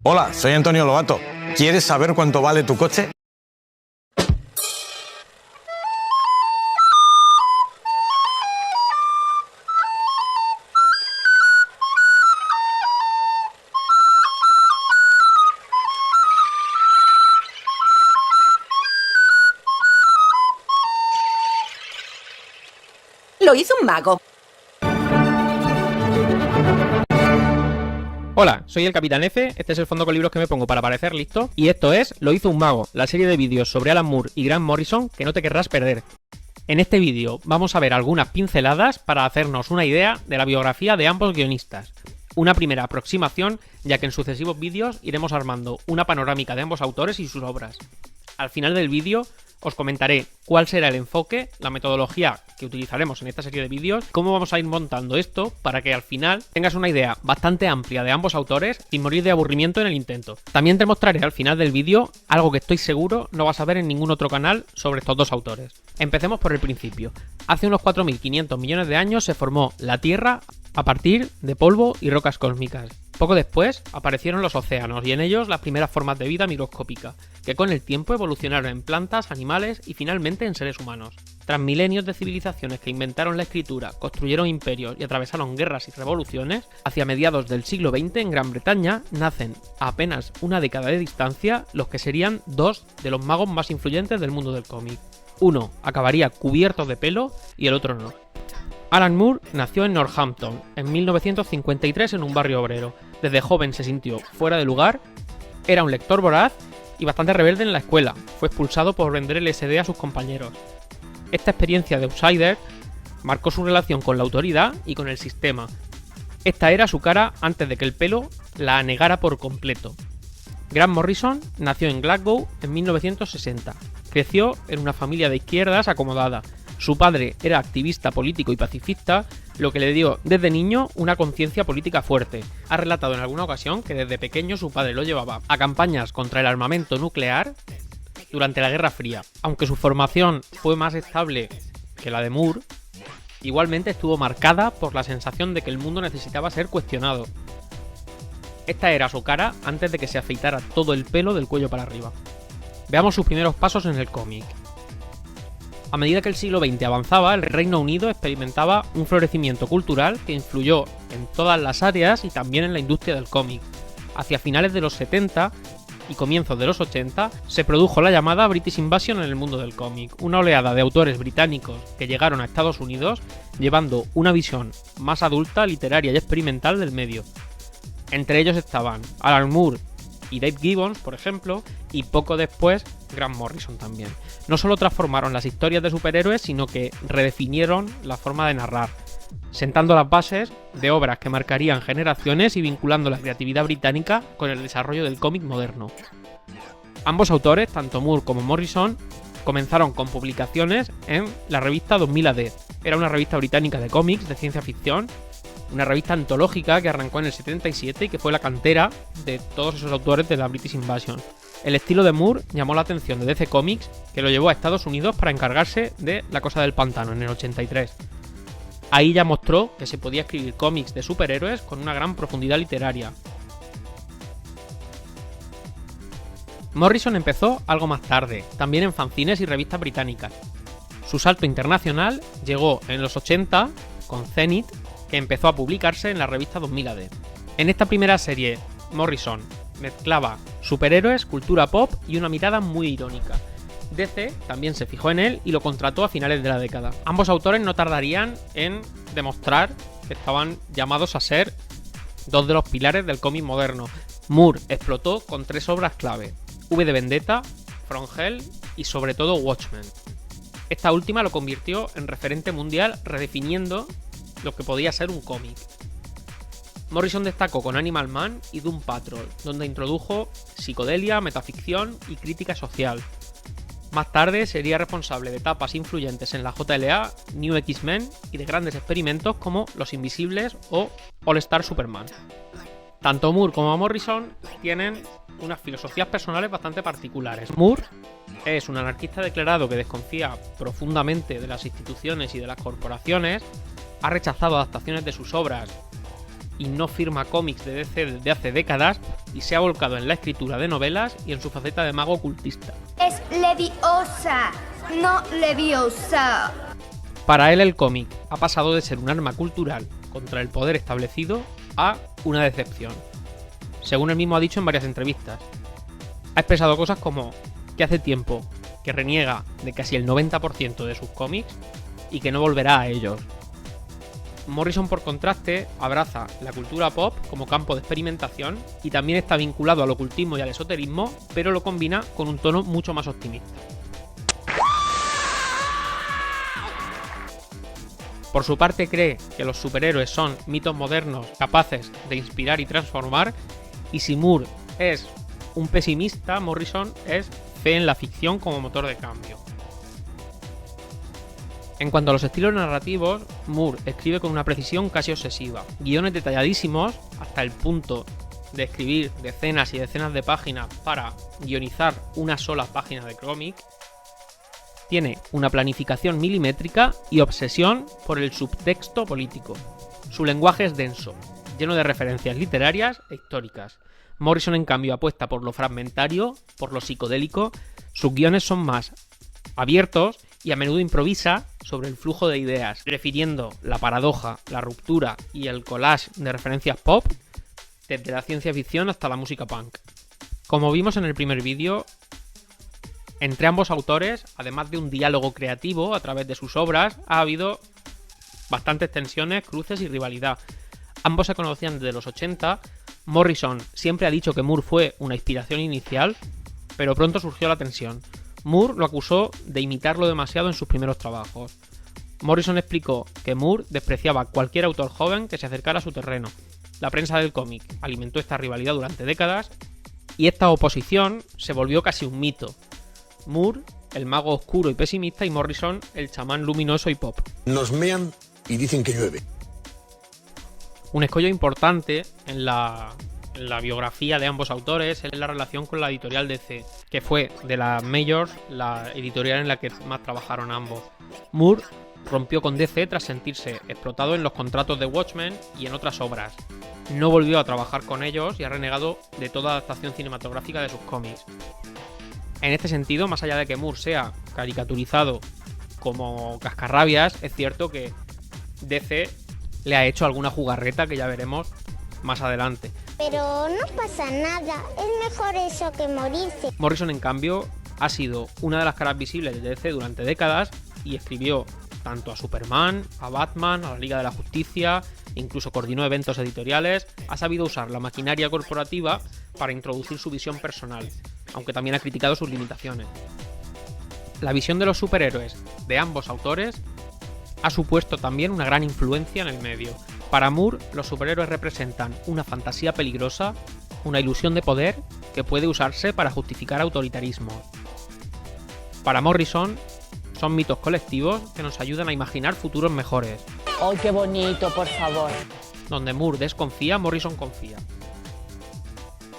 Hola, soy Antonio Lobato. ¿Quieres saber cuánto vale tu coche? Lo hizo un mago. Hola, soy el Capitán F, este es el fondo con libros que me pongo para parecer listo, y esto es Lo hizo un mago, la serie de vídeos sobre Alan Moore y Grant Morrison que no te querrás perder. En este vídeo vamos a ver algunas pinceladas para hacernos una idea de la biografía de ambos guionistas. Una primera aproximación, ya que en sucesivos vídeos iremos armando una panorámica de ambos autores y sus obras. Al final del vídeo os comentaré cuál será el enfoque, la metodología que utilizaremos en esta serie de vídeos, cómo vamos a ir montando esto para que al final tengas una idea bastante amplia de ambos autores sin morir de aburrimiento en el intento. También te mostraré al final del vídeo algo que estoy seguro no vas a ver en ningún otro canal sobre estos dos autores. Empecemos por el principio. Hace unos 4.500 millones de años se formó la Tierra a partir de polvo y rocas cósmicas. Poco después aparecieron los océanos y en ellos las primeras formas de vida microscópica, que con el tiempo evolucionaron en plantas, animales y finalmente en seres humanos. Tras milenios de civilizaciones que inventaron la escritura, construyeron imperios y atravesaron guerras y revoluciones, hacia mediados del siglo XX en Gran Bretaña nacen a apenas una década de distancia los que serían dos de los magos más influyentes del mundo del cómic. Uno acabaría cubierto de pelo y el otro no. Alan Moore nació en Northampton en 1953 en un barrio obrero. Desde joven se sintió fuera de lugar, era un lector voraz y bastante rebelde en la escuela. Fue expulsado por vender LSD a sus compañeros. Esta experiencia de outsider marcó su relación con la autoridad y con el sistema. Esta era su cara antes de que el pelo la anegara por completo. Grant Morrison nació en Glasgow en 1960. Creció en una familia de izquierdas acomodada. Su padre era activista político y pacifista, lo que le dio desde niño una conciencia política fuerte. Ha relatado en alguna ocasión que desde pequeño su padre lo llevaba a campañas contra el armamento nuclear durante la Guerra Fría. Aunque su formación fue más estable que la de Moore, igualmente estuvo marcada por la sensación de que el mundo necesitaba ser cuestionado. Esta era su cara antes de que se afeitara todo el pelo del cuello para arriba. Veamos sus primeros pasos en el cómic. A medida que el siglo XX avanzaba, el Reino Unido experimentaba un florecimiento cultural que influyó en todas las áreas y también en la industria del cómic. Hacia finales de los 70 y comienzos de los 80 se produjo la llamada British Invasion en el mundo del cómic, una oleada de autores británicos que llegaron a Estados Unidos llevando una visión más adulta, literaria y experimental del medio. Entre ellos estaban Alan Moore y Dave Gibbons, por ejemplo, y poco después Grant Morrison también. No solo transformaron las historias de superhéroes, sino que redefinieron la forma de narrar, sentando las bases de obras que marcarían generaciones y vinculando la creatividad británica con el desarrollo del cómic moderno. Ambos autores, tanto Moore como Morrison, comenzaron con publicaciones en la revista 2000 AD. Era una revista británica de cómics, de ciencia ficción, una revista antológica que arrancó en el 77 y que fue la cantera de todos esos autores de la British Invasion. El estilo de Moore llamó la atención de DC Comics, que lo llevó a Estados Unidos para encargarse de La Cosa del Pantano en el 83. Ahí ya mostró que se podía escribir cómics de superhéroes con una gran profundidad literaria. Morrison empezó algo más tarde, también en fanzines y revistas británicas. Su salto internacional llegó en los 80 con Zenith, que empezó a publicarse en la revista 2000 AD. En esta primera serie, Morrison mezclaba superhéroes, cultura pop y una mirada muy irónica. DC también se fijó en él y lo contrató a finales de la década. Ambos autores no tardarían en demostrar que estaban llamados a ser dos de los pilares del cómic moderno. Moore explotó con 3 obras clave: V de Vendetta, From Hell y sobre todo Watchmen. Esta última lo convirtió en referente mundial, redefiniendo lo que podía ser un cómic. Morrison destacó con Animal Man y Doom Patrol, donde introdujo psicodelia, metaficción y crítica social. Más tarde sería responsable de etapas influyentes en la JLA, New X-Men y de grandes experimentos como Los Invisibles o All Star Superman. Tanto Moore como Morrison tienen unas filosofías personales bastante particulares. Moore es un anarquista declarado que desconfía profundamente de las instituciones y de las corporaciones, ha rechazado adaptaciones de sus obras y no firma cómics de DC desde hace décadas y se ha volcado en la escritura de novelas y en su faceta de mago ocultista. Es Leviosa, no Leviosa. Para él el cómic ha pasado de ser un arma cultural contra el poder establecido a una decepción. Según él mismo ha dicho en varias entrevistas, ha expresado cosas como que hace tiempo que reniega de casi el 90% de sus cómics y que no volverá a ellos. Morrison, por contraste, abraza la cultura pop como campo de experimentación y también está vinculado al ocultismo y al esoterismo, pero lo combina con un tono mucho más optimista. Por su parte, cree que los superhéroes son mitos modernos capaces de inspirar y transformar, y si Moore es un pesimista, Morrison es fe en la ficción como motor de cambio. En cuanto a los estilos narrativos, Moore escribe con una precisión casi obsesiva, guiones detalladísimos hasta el punto de escribir decenas y decenas de páginas para guionizar una sola página de cómic. Tiene una planificación milimétrica y obsesión por el subtexto político. Su lenguaje es denso, lleno de referencias literarias e históricas. Morrison, en cambio, apuesta por lo fragmentario, por lo psicodélico. Sus guiones son más abiertos y a menudo improvisa sobre el flujo de ideas, prefiriendo la paradoja, la ruptura y el collage de referencias pop, desde la ciencia ficción hasta la música punk. Como vimos en el primer vídeo, entre ambos autores, además de un diálogo creativo a través de sus obras, ha habido bastantes tensiones, cruces y rivalidad. Ambos se conocían desde los 80. Morrison siempre ha dicho que Moore fue una inspiración inicial, pero pronto surgió la tensión. Moore lo acusó de imitarlo demasiado en sus primeros trabajos. Morrison explicó que Moore despreciaba a cualquier autor joven que se acercara a su terreno. La prensa del cómic alimentó esta rivalidad durante décadas y esta oposición se volvió casi un mito. Moore, el mago oscuro y pesimista, y Morrison, el chamán luminoso y pop. Nos mean y dicen que llueve. Un escollo importante en la biografía de ambos autores es la relación con la editorial DC, que fue de las Majors la editorial en la que más trabajaron ambos. Moore rompió con DC tras sentirse explotado en los contratos de Watchmen y en otras obras. No volvió a trabajar con ellos y ha renegado de toda adaptación cinematográfica de sus cómics. En este sentido, más allá de que Moore sea caricaturizado como cascarrabias, es cierto que DC le ha hecho alguna jugarreta que ya veremos más adelante. Pero no pasa nada, es mejor eso que morirse. Morrison, en cambio, ha sido una de las caras visibles de DC durante décadas y escribió tanto a Superman, a Batman, a la Liga de la Justicia, incluso coordinó eventos editoriales. Ha sabido usar la maquinaria corporativa para introducir su visión personal, aunque también ha criticado sus limitaciones. La visión de los superhéroes de ambos autores ha supuesto también una gran influencia en el medio. Para Moore, los superhéroes representan una fantasía peligrosa, una ilusión de poder que puede usarse para justificar autoritarismos. Para Morrison, son mitos colectivos que nos ayudan a imaginar futuros mejores. ¡Ay, qué bonito, por favor! Donde Moore desconfía, Morrison confía.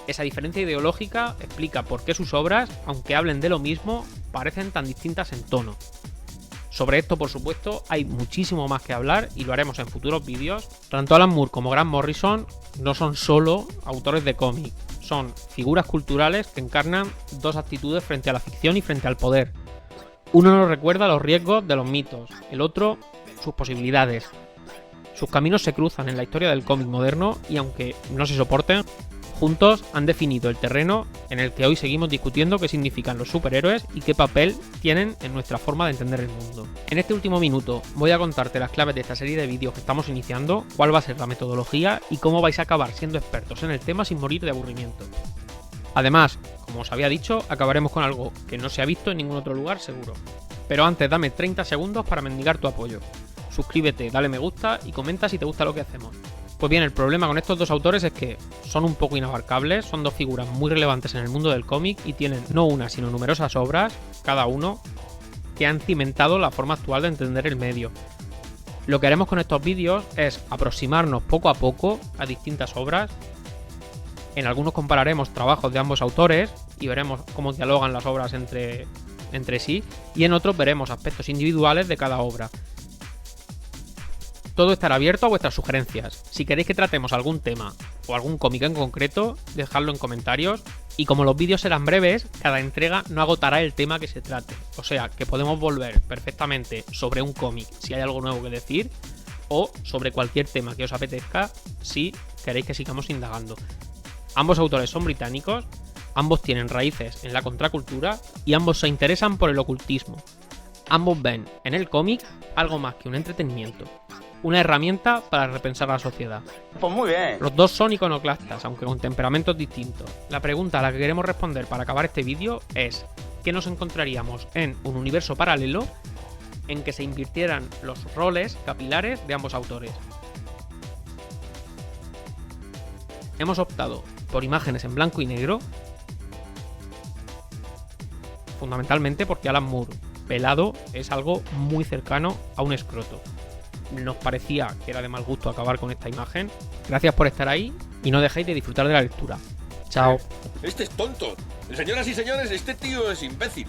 Esa diferencia ideológica explica por qué sus obras, aunque hablen de lo mismo, parecen tan distintas en tono. Sobre esto, por supuesto, hay muchísimo más que hablar y lo haremos en futuros vídeos. Tanto Alan Moore como Grant Morrison no son solo autores de cómic, son figuras culturales que encarnan dos actitudes frente a la ficción y frente al poder. Uno nos recuerda los riesgos de los mitos, el otro sus posibilidades. Sus caminos se cruzan en la historia del cómic moderno y aunque no se soporten, juntos han definido el terreno en el que hoy seguimos discutiendo qué significan los superhéroes y qué papel tienen en nuestra forma de entender el mundo. En este último minuto voy a contarte las claves de esta serie de vídeos que estamos iniciando, cuál va a ser la metodología y cómo vais a acabar siendo expertos en el tema sin morir de aburrimiento. Además, como os había dicho, acabaremos con algo que no se ha visto en ningún otro lugar seguro. Pero antes dame 30 segundos para mendigar tu apoyo. Suscríbete, dale me gusta y comenta si te gusta lo que hacemos. Pues bien, el problema con estos dos autores es que son un poco inabarcables, son dos figuras muy relevantes en el mundo del cómic y tienen no una sino numerosas obras, cada uno, que han cimentado la forma actual de entender el medio. Lo que haremos con estos vídeos es aproximarnos poco a poco a distintas obras. En algunos compararemos trabajos de ambos autores y veremos cómo dialogan las obras entre sí, y en otros veremos aspectos individuales de cada obra. Todo estará abierto a vuestras sugerencias. Si queréis que tratemos algún tema o algún cómic en concreto, dejadlo en comentarios. Y como los vídeos serán breves, cada entrega no agotará el tema que se trate. O sea, que podemos volver perfectamente sobre un cómic si hay algo nuevo que decir, o sobre cualquier tema que os apetezca si queréis que sigamos indagando. Ambos autores son británicos, ambos tienen raíces en la contracultura y ambos se interesan por el ocultismo. Ambos ven en el cómic algo más que un entretenimiento, una herramienta para repensar la sociedad. Pues muy bien. Los dos son iconoclastas, aunque con temperamentos distintos. La pregunta a la que queremos responder para acabar este vídeo es: ¿qué nos encontraríamos en un universo paralelo en que se invirtieran los roles capilares de ambos autores? Hemos optado por imágenes en blanco y negro, fundamentalmente porque Alan Moore pelado es algo muy cercano a un escroto. Nos parecía que era de mal gusto acabar con esta imagen. Gracias por estar ahí y no dejéis de disfrutar de la lectura. Chao. Este es tonto. Señoras y señores, este tío es imbécil.